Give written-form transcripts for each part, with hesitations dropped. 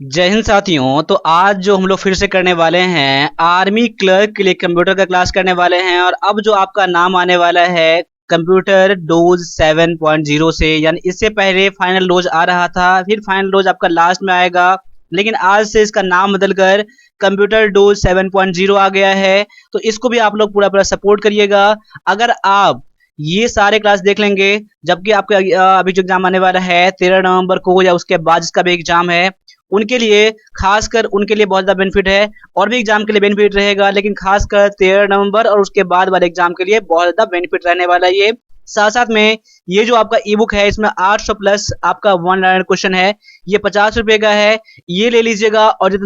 जय हिंद साथियों। तो आज जो हम लोग फिर से करने वाले हैं आर्मी क्लर्क के लिए कंप्यूटर का क्लास करने वाले हैं। और अब जो आपका नाम आने वाला है कंप्यूटर डोज 7.0 से, यानी इससे पहले फाइनल डोज आ रहा था, फिर फाइनल डोज आपका लास्ट में आएगा, लेकिन आज से इसका नाम बदलकर कंप्यूटर डोज 7.0 आ गया है। तो इसको भी आप लोग पूरा पूरा सपोर्ट करिएगा। अगर आप ये सारे क्लास देख लेंगे, जबकि आपका अभी जो एग्जाम आने वाला है 13 नवंबर को या उसके बाद जिसका भी एग्जाम है, उनके लिए खासकर उनके लिए बहुत ज़्यादा बेनिफिट है। और भी एग्जाम के लिए बेनिफिट रहेगा, लेकिन खासकर 13 नवंबर और उसके बाद वाले एग्जाम के लिए बहुत ज़्यादा बेनिफिट रहने वाला है ये। साथ साथ में ये जो आपका ई बुक है, इसमें 800 प्लस आपका वन लाइनर क्वेश्चन है। ये 50 रुपये का है, ये ले लीजिएगा। और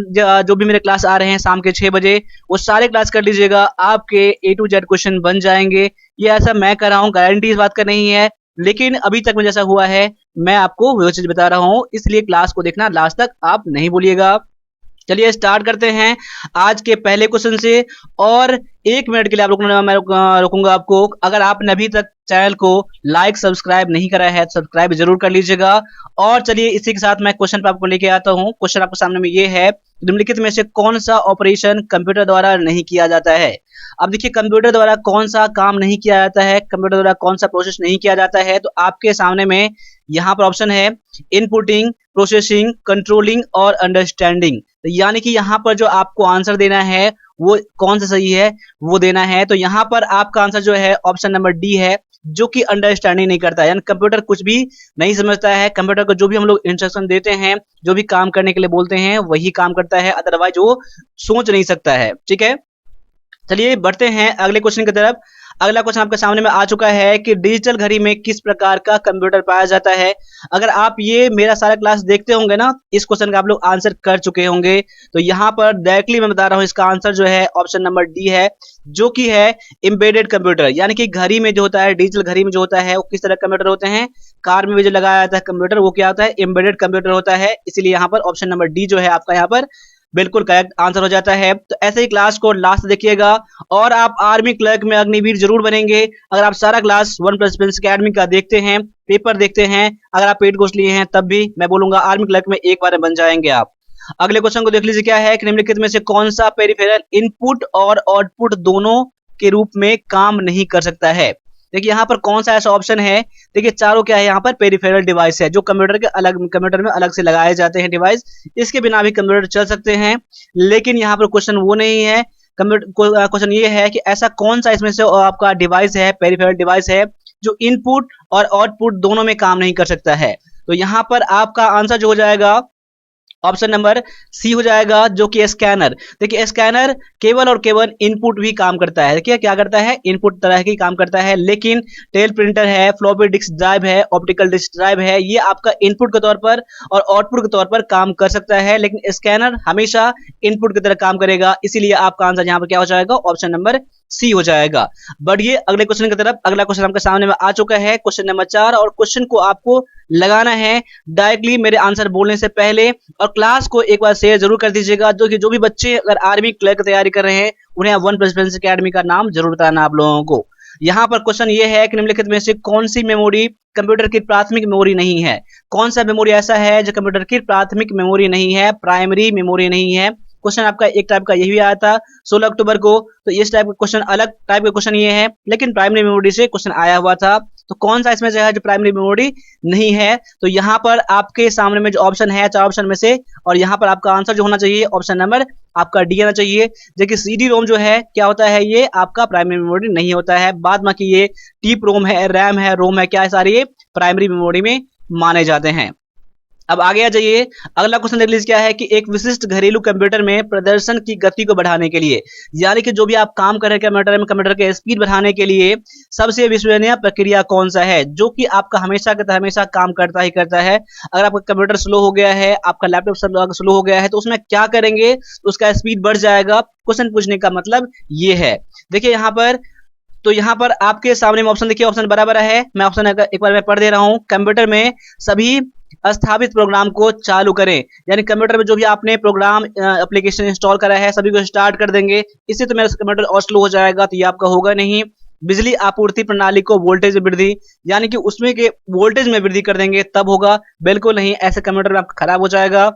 जो भी मेरे क्लास आ रहे हैं शाम के 6 बजे, वो सारे क्लास कर लीजिएगा, आपके A to Z क्वेश्चन बन जाएंगे। ये ऐसा मैं कर रहा हूँ, गारंटी इस बात का नहीं है, लेकिन अभी तक मुझे ऐसा हुआ है। मैं आपको वो चीज बता रहा हूँ, इसलिए क्लास को देखना लास्ट तक, आप नहीं भूलिएगा। चलिए स्टार्ट करते हैं आज के पहले क्वेश्चन से। और 1 मिनट के लिए आप लोगों ने मैं रोकूंगा आपको। अगर आपने अभी तक चैनल को लाइक सब्सक्राइब नहीं करा है तो सब्सक्राइब जरूर कर लीजिएगा। और चलिए इसी के साथ मैं क्वेश्चन पे आपको लेके आता हूँ। क्वेश्चन आपके सामने में ये है, निम्नलिखित में से कौन सा ऑपरेशन कंप्यूटर द्वारा नहीं किया जाता है। अब देखिए, कंप्यूटर द्वारा कौन सा काम नहीं किया जाता है, कंप्यूटर द्वारा कौन सा प्रोसेस नहीं किया जाता है। तो आपके सामने में यहाँ पर ऑप्शन है इनपुटिंग, प्रोसेसिंग, कंट्रोलिंग और अंडरस्टैंडिंग। तो यानी कि यहाँ पर जो आपको आंसर देना है वो कौन सा सही है वो देना है। तो यहाँ पर आपका आंसर जो है ऑप्शन नंबर डी है, जो कि अंडरस्टैंडिंग नहीं करता है। यानी कंप्यूटर कुछ भी नहीं समझता है। कंप्यूटर को जो भी हम लोग इंस्ट्रक्शन देते हैं, जो भी काम करने के लिए बोलते हैं, वही काम करता है, अदरवाइज वो सोच नहीं सकता है। ठीक है, चलिए बढ़ते हैं अगले क्वेश्चन की तरफ। अगला क्वेश्चन आपके सामने में आ चुका है कि डिजिटल घड़ी में किस प्रकार का कंप्यूटर पाया जाता है। अगर आप ये मेरा सारा क्लास देखते होंगे ना, इस क्वेश्चन का आप लोग आंसर कर चुके होंगे। तो यहाँ पर डायरेक्टली मैं बता रहा हूँ, इसका आंसर जो है ऑप्शन नंबर डी है, जो कि है एम्बेडेड कंप्यूटर। यानी कि घड़ी में जो होता है, डिजिटल घड़ी में जो होता है, वो किस तरह कंप्यूटर होते हैं, कार में भी जो लगाया जाता है कंप्यूटर, वो क्या होता है, एम्बेडेड कंप्यूटर होता है। इसीलिए यहाँ पर ऑप्शन नंबर डी जो है आपका यहाँ पर बिल्कुल करेक्ट आंसर हो जाता है। तो ऐसे ही क्लास को लास्ट देखिएगा और आप आर्मी क्लर्क में अग्निवीर जरूर बनेंगे। अगर आप सारा class one plus Prince academy का देखते हैं, पेपर देखते हैं, अगर आप पेड कोर्स लिए हैं, तब भी मैं बोलूंगा आर्मी क्लर्क में एक बार में बन जाएंगे आप। अगले क्वेश्चन को देख लीजिए, क्या है कि निम्नलिखित में से कौन सा पेरिफेरल इनपुट और आउटपुट दोनों के रूप में काम नहीं कर सकता है। देखिए यहाँ पर कौन सा ऐसा ऑप्शन है। देखिए चारों क्या है, यहाँ पर पेरिफेरल डिवाइस है, जो कंप्यूटर में अलग से लगाए जाते हैं डिवाइस। इसके बिना भी कंप्यूटर चल सकते हैं, लेकिन यहाँ पर क्वेश्चन वो नहीं है। क्वेश्चन ये है कि ऐसा कौन सा इसमें से आपका डिवाइस है, पेरिफेरल डिवाइस है, जो इनपुट और आउटपुट दोनों में काम नहीं कर सकता है। तो यहाँ पर आपका आंसर जो हो जाएगा ऑप्शन नंबर सी हो जाएगा, जो कि स्कैनर। देखिए स्कैनर केवल और केवल इनपुट भी काम करता है। देखिए क्या करता है, इनपुट तरह की काम करता है, लेकिन टेल प्रिंटर है, फ्लॉपी डिस्क ड्राइव है, ऑप्टिकल डिस्क ड्राइव है, ये आपका इनपुट के तौर पर और आउटपुट के तौर पर काम कर सकता है, लेकिन स्कैनर हमेशा इनपुट की तरह काम करेगा। इसीलिए आपका आंसर यहाँ पर क्या हो जाएगा, ऑप्शन नंबर सी हो जाएगा। बढ़िए अगले क्वेश्चन की तरफ। अगला क्वेश्चन आपके सामने में आ चुका है, क्वेश्चन नंबर 4। और क्वेश्चन को आपको लगाना है डायरेक्टली मेरे आंसर बोलने से पहले। और क्लास को एक बार शेयर जरूर कर दीजिएगा, जो भी बच्चे अगर आर्मी क्लर्क की तैयारी कर रहे हैं, उन्हें वन प्लस फ्रेंड्स अकेडमी का नाम जरूर बताना आप लोगों को। यहाँ पर क्वेश्चन ये है कि निम्नलिखित में से कौन सी मेमोरी कंप्यूटर की प्राथमिक मेमोरी नहीं है। कौन सा मेमोरी ऐसा है जो कंप्यूटर की प्राथमिक मेमोरी नहीं है, प्राइमरी मेमोरी नहीं है। क्वेश्चन आपका एक टाइप का यही आया था 16 अक्टूबर को। तो इस टाइप का क्वेश्चन, अलग टाइप का क्वेश्चन ये है, लेकिन प्राइमरी मेमोरी से क्वेश्चन आया हुआ था। तो कौन सा इसमें से है जो प्राइमरी मेमोरी नहीं है। तो यहाँ पर आपके सामने में जो ऑप्शन है, 4 ऑप्शन में से, और यहाँ पर आपका आंसर जो होना चाहिए ऑप्शन नंबर आपका डी आना चाहिए। देखिए सीडी रोम जो है क्या होता है, ये आपका प्राइमरी मेमोरी नहीं होता है। बाद में ये टीप रोम है, रैम है, रोम है, क्या है, सारे ये प्राइमरी मेमोरी में माने जाते हैं। अब आगे आ जाइए, अगला क्वेश्चन देख लीजिए, क्या है कि एक विशिष्ट घरेलू कंप्यूटर में प्रदर्शन की गति को बढ़ाने के लिए, यानी कि जो भी आप काम कर रहे हैं कंप्यूटर में, कंप्यूटर के स्पीड बढ़ाने के लिए सबसे विश्वसनीय प्रक्रिया कौन सा है, जो कि आपका हमेशा का हमेशा काम करता ही करता है। अगर आपका कंप्यूटर स्लो हो गया है, आपका लैपटॉप स्लो हो गया है, तो उसमें क्या करेंगे, उसका स्पीड बढ़ जाएगा। क्वेश्चन पूछने का मतलब ये है। देखिए यहाँ पर, तो यहाँ पर आपके सामने में ऑप्शन देखिए, ऑप्शन बराबर है। मैं ऑप्शन एक बार मैं पढ़ दे रहा हूँ। कंप्यूटर में सभी स्थापित प्रोग्राम को चालू करें, यानी कंप्यूटर में जो भी आपने प्रोग्राम एप्लीकेशन इंस्टॉल करा है सभी को स्टार्ट कर देंगे। इससे तो मेरा कंप्यूटर और स्लो हो जाएगा, तो ये आपका होगा नहीं। बिजली आपूर्ति प्रणाली को वोल्टेज में वृद्धि, यानी कि उसमें के वोल्टेज में वृद्धि कर देंगे, तब होगा। बिल्कुल नहीं, ऐसे कंप्यूटर में आपका खराब हो जाएगा।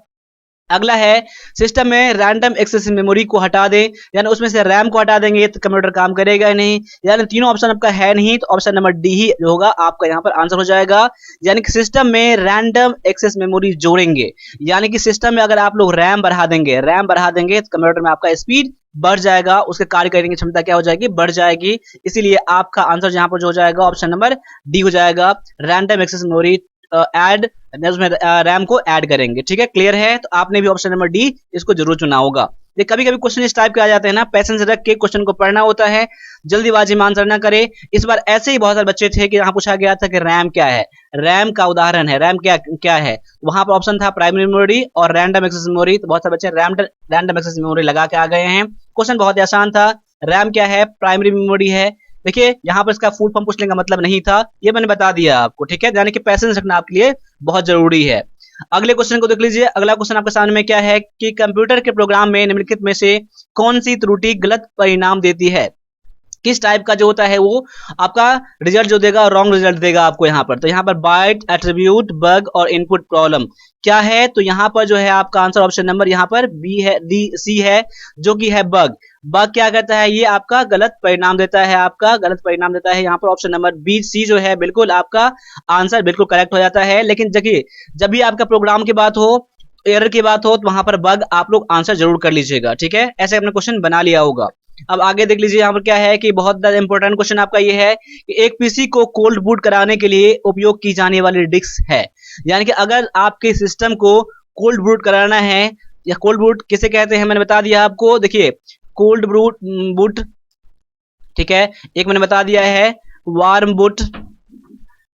अगला है सिस्टम में रैंडम एक्सेस मेमोरी को हटा दें, यानी उसमें से रैम को हटा देंगे तो कंप्यूटर काम करेगा ही नहीं। यानी तीनों ऑप्शन आपका है नहीं, तो ऑप्शन नंबर डी ही जो होगा आपका यहाँ पर आंसर हो जाएगा। यानी कि सिस्टम में रैंडम एक्सेस मेमोरी जोड़ेंगे, यानी कि सिस्टम में अगर आप लोग रैम बढ़ा देंगे तो कंप्यूटर में आपका स्पीड बढ़ जाएगा, उसके कार्य करने की क्षमता क्या हो जाएगी, बढ़ जाएगी। इसीलिए आपका आंसर यहाँ पर जो हो जाएगा ऑप्शन नंबर डी हो जाएगा, रैंडम एक्सेस मेमोरी ऐड, उसमें रैम को ऐड करेंगे। ठीक है, क्लियर है? तो आपने भी ऑप्शन नंबर डी इसको जरूर चुना होगा। ये कभी कभी क्वेश्चन इस टाइप के आ जाते हैं ना, पैसेंस रख के क्वेश्चन को पढ़ना होता है, जल्दीबाजी में आंसर ना करे। इस बार ऐसे ही बहुत सारे बच्चे थे कि यहाँ पूछा गया था कि रैम क्या है, रैम का उदाहरण है, रैम क्या क्या है, वहां पर ऑप्शन था प्राइमरी मेमोरी और रैंडम एक्सेस मेमोरी। तो बहुत सारे बच्चे रैंडम एक्सेस मेमोरी लगा के आ गए हैं। क्वेश्चन बहुत ही आसान था, रैम क्या है, प्राइमरी मेमोरी है। देखिए यहाँ पर इसका फुल फॉर्म पूछने का मतलब नहीं था, ये मैंने बता दिया आपको। ठीक है, यानी कि पैसेंस रखना आपके लिए बहुत जरूरी है। अगले क्वेश्चन को देख लीजिए। अगला क्वेश्चन आपके सामने में क्या है कि कंप्यूटर के प्रोग्राम में निम्नलिखित में से कौन सी त्रुटि गलत परिणाम देती है। किस टाइप का जो होता है वो आपका रिजल्ट जो देगा, रॉन्ग रिजल्ट देगा आपको यहाँ पर। तो यहाँ पर बाइट, एट्रीब्यूट, बग और इनपुट प्रॉब्लम क्या है, तो यहाँ पर जो है आपका आंसर ऑप्शन नंबर यहाँ पर बी है, डी सी है, जो कि है बग। बग क्या करता है, ये आपका गलत परिणाम देता है, आपका गलत परिणाम देता है। यहाँ पर ऑप्शन नंबर बी सी जो है बिल्कुल आपका आंसर बिल्कुल करेक्ट हो जाता है। लेकिन देखिए जब भी आपका प्रोग्राम की बात हो, एरर की बात हो, तो वहां पर बग आप लोग आंसर जरूर कर लीजिएगा। ठीक है, ऐसे आपने क्वेश्चन बना लिया होगा। अब आगे देख लीजिए, यहाँ पर क्या है कि बहुत ज्यादा इंपॉर्टेंट क्वेश्चन आपका ये है कि एक पीसी को कोल्ड बूट कराने के लिए उपयोग की जाने वाली डिस्क है। यानी कि अगर आपके सिस्टम को कोल्ड बूट कराना है, या कोल्ड बूट किसे कहते हैं मैंने बता दिया आपको। देखिए कोल्ड बूट बूट, ठीक है, एक मैंने बता दिया है वार्म बूट,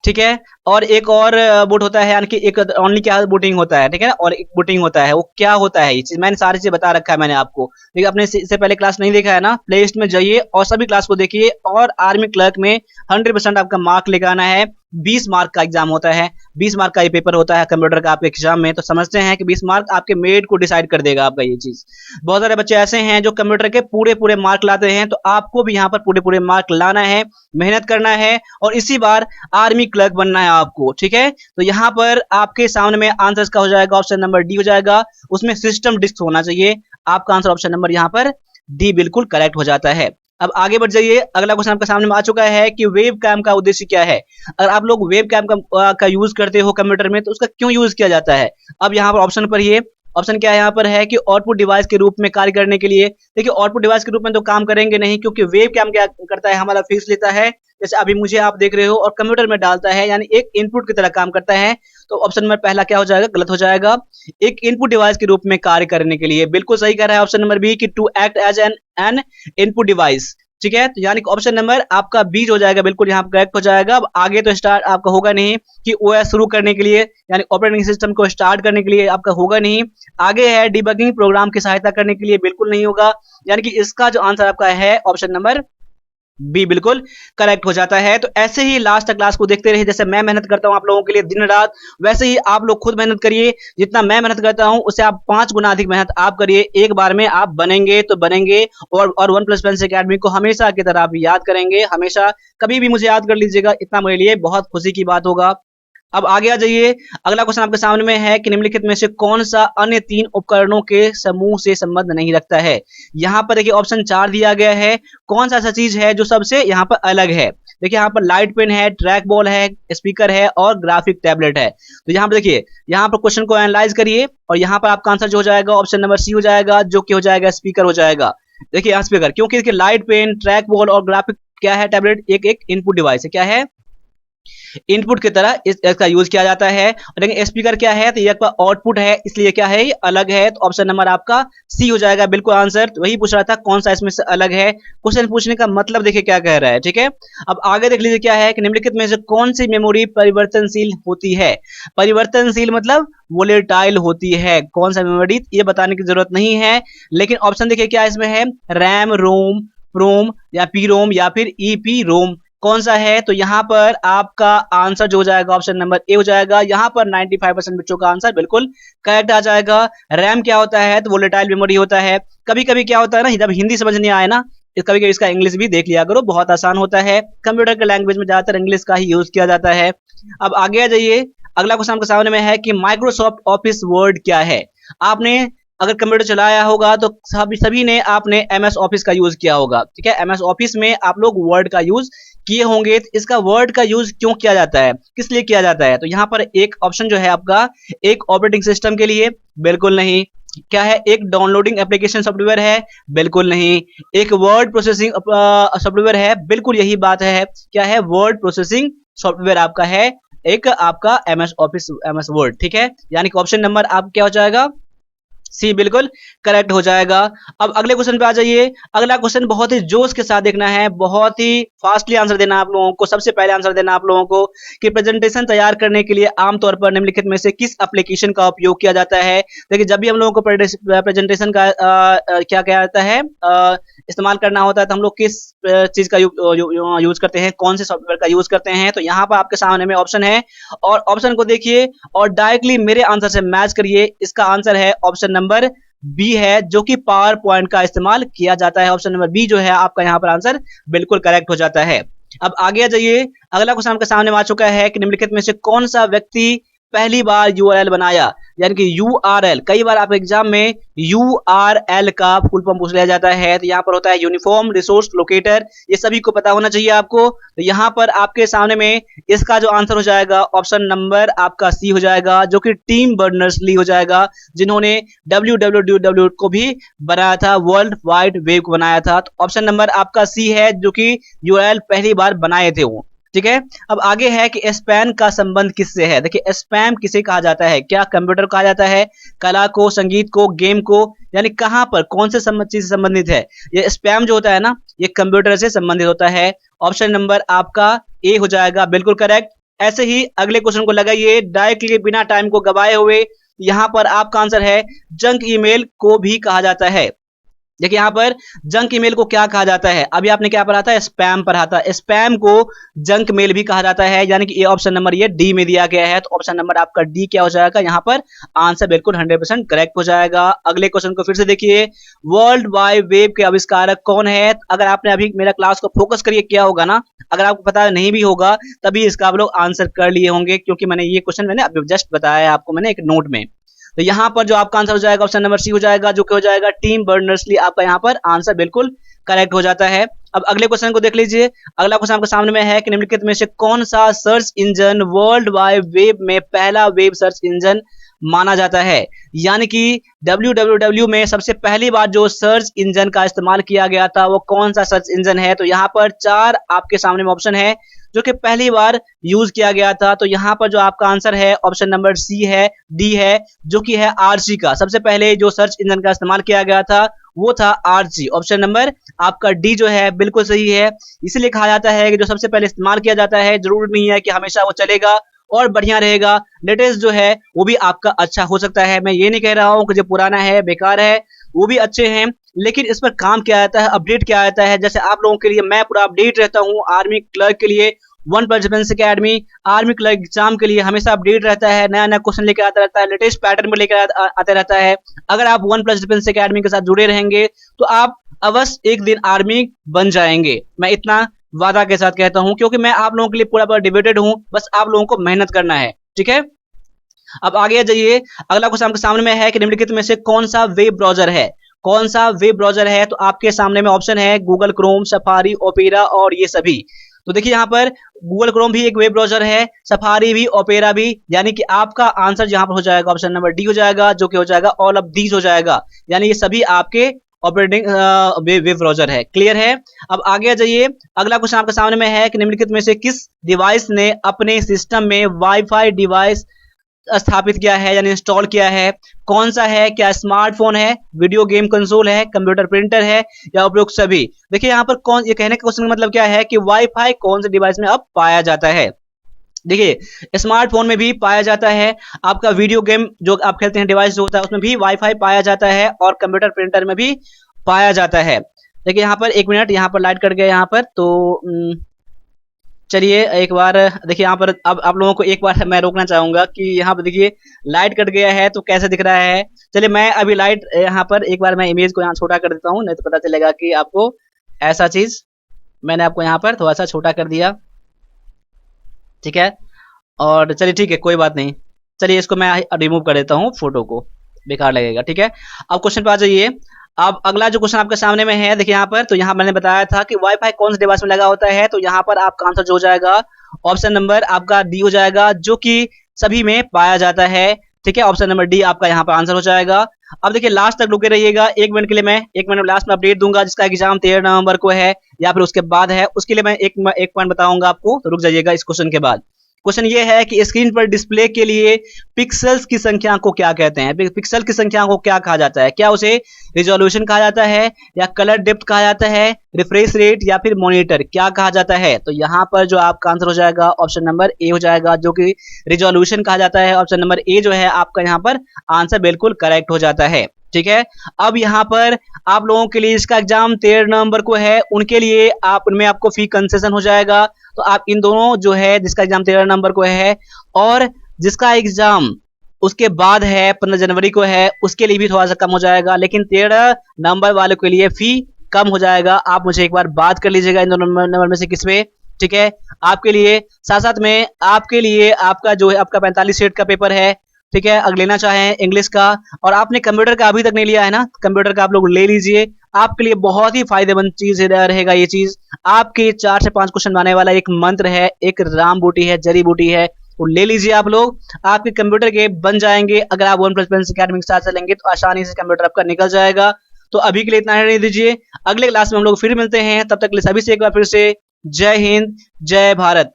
ठीक है, और एक और बूट होता है, यानी कि एक ओनली क्या बूटिंग होता है, ठीक है ना, और एक बूटिंग होता है। वो क्या होता है, ये चीज मैंने सारी चीज बता रखा है मैंने आपको। लेकिन आपने इससे पहले क्लास नहीं देखा है ना, प्ले लिस्ट में जाइए और सभी क्लास को देखिए। और आर्मी क्लर्क में 100% आपका मार्क लेकर आना है। 20 मार्क का एग्जाम होता है, 20 मार्क का ये पेपर होता है कंप्यूटर का आपके एग्जाम में। तो समझते हैं कि 20 मार्क आपके मेरिट को डिसाइड कर देगा आपका ये चीज। बहुत सारे बच्चे ऐसे हैं जो कंप्यूटर के पूरे पूरे मार्क लाते हैं, तो आपको भी यहाँ पर पूरे पूरे मार्क लाना है, मेहनत करना है, और इसी बार आर्मी क्लर्क बनना है आपको। ठीक है, तो यहाँ पर आपके सामने में आंसर का हो जाएगा ऑप्शन नंबर डी हो जाएगा, उसमें सिस्टम डिस्क होना चाहिए। आपका आंसर ऑप्शन नंबर यहाँ पर डी बिल्कुल करेक्ट हो जाता है। अब आगे बढ़ जाइए, अगला क्वेश्चन आपके सामने में आ चुका है कि वेब कैम का उद्देश्य क्या है। अगर आप लोग वेब कैम का यूज करते हो कंप्यूटर में, तो उसका क्यों यूज किया जाता है। अब यहाँ पर ऑप्शन पर ये ऑप्शन क्या है, यहाँ पर है कि आउटपुट डिवाइस के रूप में कार्य करने के लिए। देखिए आउटपुट डिवाइस के रूप में तो काम करेंगे नहीं, क्योंकि वेब कैम क्या करता है, हमारा फेस लेता है, जैसे अभी मुझे आप देख रहे हो, और कंप्यूटर में डालता है, यानी एक इनपुट की तरह काम करता है। तो ऑप्शन नंबर पहला क्या हो जाएगा, गलत हो जाएगा। एक इनपुट डिवाइस के रूप में कार्य करने के लिए, बिल्कुल सही कह रहा है ऑप्शन नंबर बी कि to act as an input device. ठीक है, तो यानी कि ऑप्शन नंबर आपका बी हो जाएगा, बिल्कुल यहाँ पर करेक्ट हो जाएगा। अब आगे तो स्टार्ट आपका होगा नहीं कि ओएस शुरू करने के लिए, यानी ऑपरेटिंग सिस्टम को स्टार्ट करने के लिए आपका होगा नहीं। आगे है डिबगिंग प्रोग्राम की सहायता करने के लिए, बिल्कुल नहीं होगा। यानी कि इसका जो आंसर आपका है ऑप्शन नंबर बी बिल्कुल करेक्ट हो जाता है। तो ऐसे ही लास्ट क्लास को देखते रहिए, जैसे मैं मेहनत करता हूं आप लोगों के लिए दिन रात, वैसे ही आप लोग खुद मेहनत करिए। जितना मैं मेहनत करता हूं उससे आप 5 गुना अधिक मेहनत आप करिए। एक बार में आप बनेंगे तो बनेंगे, और 1+1 अकेडमी को हमेशा की तरह आप याद करेंगे, हमेशा कभी भी मुझे याद कर लीजिएगा, इतना मेरे लिए बहुत खुशी की बात होगा। अब आगे आ जाइए, अगला क्वेश्चन आपके सामने में है कि निम्नलिखित में से कौन सा अन्य 3 उपकरणों के समूह से संबंध नहीं रखता है। यहाँ पर देखिए ऑप्शन 4 दिया गया है, कौन सा ऐसा चीज है जो सबसे यहाँ पर अलग है। देखिए यहाँ पर लाइट पेन है, ट्रैक बॉल है, स्पीकर है और ग्राफिक टैबलेट है। तो यहाँ पर देखिए, यहाँ पर क्वेश्चन को एनालाइज करिए, और यहाँ पर आपका आंसर जो हो जाएगा ऑप्शन नंबर सी हो जाएगा, जो कि हो जाएगा स्पीकर हो जाएगा। देखिए यहाँ स्पीकर, क्योंकि देखिए लाइट पेन, ट्रैक बॉल और ग्राफिक क्या है, टैबलेट एक एक इनपुट डिवाइस है, क्या है, इनपुट की तरह इसका यूज किया जाता है। लेकिन स्पीकर क्या है, तो ये आपका आउटपुट है, इसलिए क्या है, ये अलग है। तो ऑप्शन नंबर आपका सी हो जाएगा बिल्कुल आंसर। तो वही पूछ रहा था कौन सा इसमें से अलग है, क्वेश्चन पूछने का मतलब देखिए क्या कह रहा है। ठीक है, अब आगे देख लीजिए क्या है कि निम्नलिखित में से कौन सी मेमोरी परिवर्तनशील होती है। परिवर्तनशील मतलब वोलेटाइल होती है। कौन सा मेमोरी, ये बताने की जरूरत नहीं है। लेकिन ऑप्शन देखिए क्या इसमें है, रैम, रोम, प्रोम या पी रोम या फिर ईपी रोम, कौन सा है। तो यहाँ पर आपका आंसर जो हो जाएगा ऑप्शन नंबर ए हो जाएगा। यहाँ पर 95% बच्चों का आंसर बिल्कुल करेक्ट आ जाएगा। रैम क्या होता है, तो वोलेटाइल मेमोरी होता है। कभी कभी क्या होता है ना, जब हिंदी समझ नहीं आए ना, कभी कभी इसका इंग्लिश भी देख लिया करो, बहुत आसान होता है। कंप्यूटर के लैंग्वेज में ज्यादातर इंग्लिश का ही यूज किया जाता है। अब आगे आ जाइए, अगला क्वेश्चन आपके सामने में है कि माइक्रोसॉफ्ट ऑफिस वर्ड क्या है। आपने अगर कंप्यूटर चलाया होगा तो सभी ने आपने एमएस ऑफिस का यूज किया होगा, ठीक है। एमएस ऑफिस में आप लोग वर्ड का यूज किए होंगे। तो इसका वर्ड का यूज क्यों किया जाता है, किस लिए किया जाता है? तो यहाँ पर एक ऑप्शन जो है आपका, एक ऑपरेटिंग सिस्टम के लिए, बिल्कुल नहीं। क्या है? एक डाउनलोडिंग एप्लीकेशन सॉफ्टवेयर है, बिल्कुल नहीं। एक वर्ड प्रोसेसिंग सॉफ्टवेयर है, बिल्कुल यही बात है। क्या है? वर्ड प्रोसेसिंग सॉफ्टवेयर आपका है, एक आपका एमएस ऑफिस, एमएस वर्ड, ठीक है। यानी कि ऑप्शन नंबर आप क्या हो जाएगा? सी बिल्कुल करेक्ट हो जाएगा। अब अगले क्वेश्चन पे आ जाइए। अगला क्वेश्चन बहुत ही जोश के साथ देखना है, बहुत ही फास्टली आंसर देना आप लोगों को। सबसे पहले आंसर देना आप लोगों को कि प्रेजेंटेशन तैयार करने के लिए आमतौर पर निम्नलिखित में से किस एप्लीकेशन का उपयोग किया जाता है। देखिए, जब भी हम लोगों को प्रेजेंटेशन का क्या क्या आता है, इस्तेमाल करना होता है, तो हम लोग किस चीज का यूज करते हैं, कौन से सॉफ्टवेयर का यूज करते हैं। तो यहाँ पर आपके सामने में ऑप्शन है, और ऑप्शन को देखिए और डायरेक्टली मेरे आंसर से मैच करिए। इसका आंसर है ऑप्शन नंबर बी है, जो कि पावर पॉइंट का इस्तेमाल किया जाता है। ऑप्शन नंबर बी जो है आपका यहाँ पर आंसर बिल्कुल करेक्ट हो जाता है। अब आगे आ जाइए। अगला क्वेश्चन आपके सामने आ चुका है कि निम्नलिखित में से कौन सा व्यक्ति पहली बार यूआरएल बनाया, यानी कि यूआरएल। कई बार आप एग्जाम में यूआरएल का फुल फॉर्म पूछ लिया जाता है। तो यहाँ पर होता है यूनिफॉर्म रिसोर्स लोकेटर, ये सभी को पता होना चाहिए आपको। तो यहाँ पर आपके सामने में इसका जो आंसर हो जाएगा ऑप्शन नंबर आपका सी हो जाएगा, जो कि टिम बर्नर्स-ली हो जाएगा, जिन्होंने www को भी बनाया था, वर्ल्ड वाइड वेब को बनाया था। तो ऑप्शन नंबर आपका सी है, जो कि यूआरएल पहली बार बनाए थे वो, ठीक है। अब आगे है कि स्पैम का संबंध किससे है। देखिए, स्पैम किसे कहा जाता है? क्या कंप्यूटर को कहा जाता है, कला को, संगीत को, गेम को, यानी कहां पर, कौन से चीज से संबंधित है? ये स्पैम जो होता है ना, ये कंप्यूटर से संबंधित होता है। ऑप्शन नंबर आपका ए हो जाएगा, बिल्कुल करेक्ट। ऐसे ही अगले क्वेश्चन को लगाइए डायरेक्टली बिना टाइम को गवाए हुए। यहां पर आपका आंसर है जंक ईमेल को भी कहा जाता है। देखिए, यहाँ पर जंक ईमेल को क्या कहा जाता है? अभी आपने क्या पढ़ा था? स्पैम पढ़ा था। स्पैम को जंक मेल भी कहा जाता है, यानी कि ये ऑप्शन नंबर ये डी में दिया गया है। तो ऑप्शन नंबर आपका डी क्या हो जाएगा? यहाँ पर आंसर बिल्कुल 100% करेक्ट हो जाएगा। अगले क्वेश्चन को फिर से देखिए, वर्ल्ड वाइड वेब के आविष्कारक कौन है? अगर आपने अभी मेरा क्लास को फोकस करिए किया होगा ना, अगर आपको पता नहीं भी होगा तभी इसका आप लोग आंसर कर लिए होंगे, क्योंकि मैंने ये क्वेश्चन मैंने अभी जस्ट बताया है आपको, मैंने एक नोट में। तो यहाँ पर जो आपका आंसर हो जाएगा ऑप्शन नंबर सी हो जाएगा, जो कि हो जाएगा टीम बर्नर्स-ली। आपका यहाँ पर आंसर बिल्कुल करेक्ट हो जाता है। अब अगले क्वेश्चन को देख लीजिए। अगला क्वेश्चन आपके सामने में है कि निम्नलिखित में से कौन सा search engine world wide web में पहला वेब सर्च इंजन माना जाता है? यानी कि www में सबसे पहली बार जो सर्च इंजन का इस्तेमाल किया गया था, वो कौन सा सर्च इंजन है? तो यहाँ पर 4 आपके सामने में ऑप्शन है, जो कि पहली बार यूज किया गया था। तो यहाँ पर जो आपका आंसर है ऑप्शन नंबर सी है, डी है, जो कि है आर्ची का। सबसे पहले जो सर्च इंजन का इस्तेमाल किया गया था वो था आर्ची। ऑप्शन नंबर आपका डी जो है बिल्कुल सही है। इसलिए कहा जाता है कि जो सबसे पहले इस्तेमाल किया जाता है, जरूरी नहीं है कि हमेशा वो चलेगा और बढ़िया रहेगा। लेटेस्ट जो है वो भी आपका अच्छा हो सकता है। मैं ये नहीं कह रहा हूँ कि जो पुराना है बेकार है, वो भी अच्छे हैं, लेकिन इस पर काम क्या आता है, अपडेट क्या आता है। जैसे आप लोगों के लिए मैं पूरा अपडेट रहता हूँ, आर्मी क्लर्क के लिए one plus defence academy army clerk exam के लिए हमेशा अपडेट रहता है, नया नया क्वेश्चन लेकर आता रहता है, लेटेस्ट पैटर्न में लेकर आता रहता है। अगर आप वन प्लस डिफेंस अकेडमी के साथ जुड़े रहेंगे तो आप अवश्य एक दिन आर्मी बन जाएंगे। मैं इतना वादा के साथ कहता हूं, क्योंकि मैं आप लोगों के लिए पूरा पूरा डिबेटेड हूं। बस आप लोगों को मेहनत करना है, ठीक है। अब आगे जाइए। अगला क्वेश्चन आपके सामने में है कि निम्नलिखित में से कौन सा वेब ब्राउजर है? कौन सा वेब ब्राउजर है? तो आपके सामने में ऑप्शन है गूगल क्रोम, सफारी, ओपेरा और ये सभी। तो देखिए, यहाँ पर गूगल क्रोम भी एक वेब ब्राउजर है, सफारी भी, ओपेरा भी, यानी कि आपका आंसर यहाँ पर हो जाएगा ऑप्शन नंबर डी हो जाएगा, जो कि हो जाएगा ऑल ऑफ दीज हो जाएगा। यानी ये सभी आपके ऑपरेटिंग वेब ब्राउजर है। क्लियर है? अब आगे आ जाइए। अगला क्वेश्चन आपके सामने में है कि निम्नलिखित में से किस डिवाइस ने अपने सिस्टम में वाईफाई डिवाइस स्थापित किया है, यानी इंस्टॉल किया है? कौन सा है? क्या स्मार्टफोन है, वीडियो गेम कंसोल है, कंप्यूटर प्रिंटर है, या उपयुक्त सभी? देखिए, यहाँ पर कौन, ये कहने का क्वेश्चन का मतलब क्या है कि वाईफाई कौन से डिवाइस में अब पाया जाता है। देखिए, स्मार्टफोन में भी पाया जाता है, आपका वीडियो गेम जो आप खेलते हैं डिवाइस जो होता है उसमें भी वाईफाई पाया जाता है, और कंप्यूटर प्रिंटर में भी पाया जाता है। देखिए, यहाँ पर एक मिनट, यहाँ पर लाइट कट गया यहाँ पर, तो चलिए एक बार देखिए यहाँ पर। अब आप लोगों को एक बार मैं रोकना चाहूंगा कि यहाँ पर देखिए लाइट कट गया है, तो कैसे दिख रहा है। चलिए मैं अभी लाइट यहाँ पर एक बार मैं इमेज को यहाँ छोटा कर देता हूँ, नहीं तो पता चलेगा कि आपको ऐसा चीज मैंने आपको यहाँ पर थोड़ा सा छोटा कर दिया, ठीक है। और चलिए ठीक है, कोई बात नहीं। चलिए इसको मैं रिमूव कर देता हूँ फोटो को। बेकार लगेगा। ठीक है, अब क्वेश्चन पे आ जाइए। अब अगला जो क्वेश्चन आपके सामने में है, देखिए यहाँ पर, तो यहाँ मैंने बताया था कि वाईफाई कौन से डिवाइस में लगा होता है, तो यहाँ पर आपका आंसर जो हो जाएगा ऑप्शन नंबर आपका डी हो जाएगा, जो कि सभी में पाया जाता है। ठीक है, ऑप्शन नंबर डी आपका यहाँ पर आंसर हो जाएगा। अब देखिए लास्ट तक रुके रहिएगा, 1 मिनट के लिए मैं 1 मिनट लास्ट में अपडेट दूंगा, जिसका एग्जाम 13 नवंबर को है या फिर उसके बाद है, उसके लिए मैं एक पॉइंट बताऊंगा आपको, तो रुक जाइएगा इस क्वेश्चन के बाद। क्वेश्चन ये है कि स्क्रीन पर डिस्प्ले के लिए पिक्सेल्स की संख्या को क्या कहते हैं? पिक्सल की संख्या को क्या कहा जाता है? क्या उसे रिजोल्यूशन कहा जाता है, या कलर डेप्थ कहा जाता है, रिफ्रेश रेट, या फिर मॉनिटर, क्या कहा जाता है? तो यहाँ पर जो आपका आंसर हो जाएगा ऑप्शन नंबर ए हो जाएगा, जो कि रिजोल्यूशन कहा जाता है। ऑप्शन नंबर ए जो है आपका यहाँ पर आंसर बिल्कुल करेक्ट हो जाता है। ठीक है, अब यहाँ पर आप लोगों के लिए इसका एग्जाम 13 नवंबर को है, उनके लिए आप उनमें आपको फी कंसेशन हो जाएगा। तो आप इन दोनों जो है, जिसका एग्जाम 13 नवंबर को है और जिसका एग्जाम उसके बाद है 15 जनवरी को है, उसके लिए भी थोड़ा सा कम हो जाएगा, लेकिन 13 नवंबर वाले के लिए फी कम हो जाएगा। आप मुझे एक बार बात कर लीजिएगा इन दोनों नंबर में से किस पे। ठीक है, आपके लिए साथ साथ में आपके लिए आपका जो है आपका 45 सेट का पेपर है। ठीक है, अगर लेना चाहें इंग्लिश का, और आपने कंप्यूटर का अभी तक नहीं लिया है ना, कंप्यूटर का आप लोग ले लीजिए, आपके लिए बहुत ही फायदेमंद चीज रहेगा ये चीज। आपके 4 से 5 क्वेश्चन आने वाला एक मंत्र है, एक राम बूटी है, जड़ी बूटी है, वो ले लीजिए आप लोग, आपके कंप्यूटर के बन जाएंगे। अगर आप वन प्लस पेंस अकेडमी के साथ चलेंगे तो आसानी से कंप्यूटर आपका निकल जाएगा। तो अभी के लिए इतना ही दीजिए, अगले क्लास में हम लोग फिर मिलते हैं, तब तक के लिए सभी से एक बार फिर से जय हिंद, जय भारत।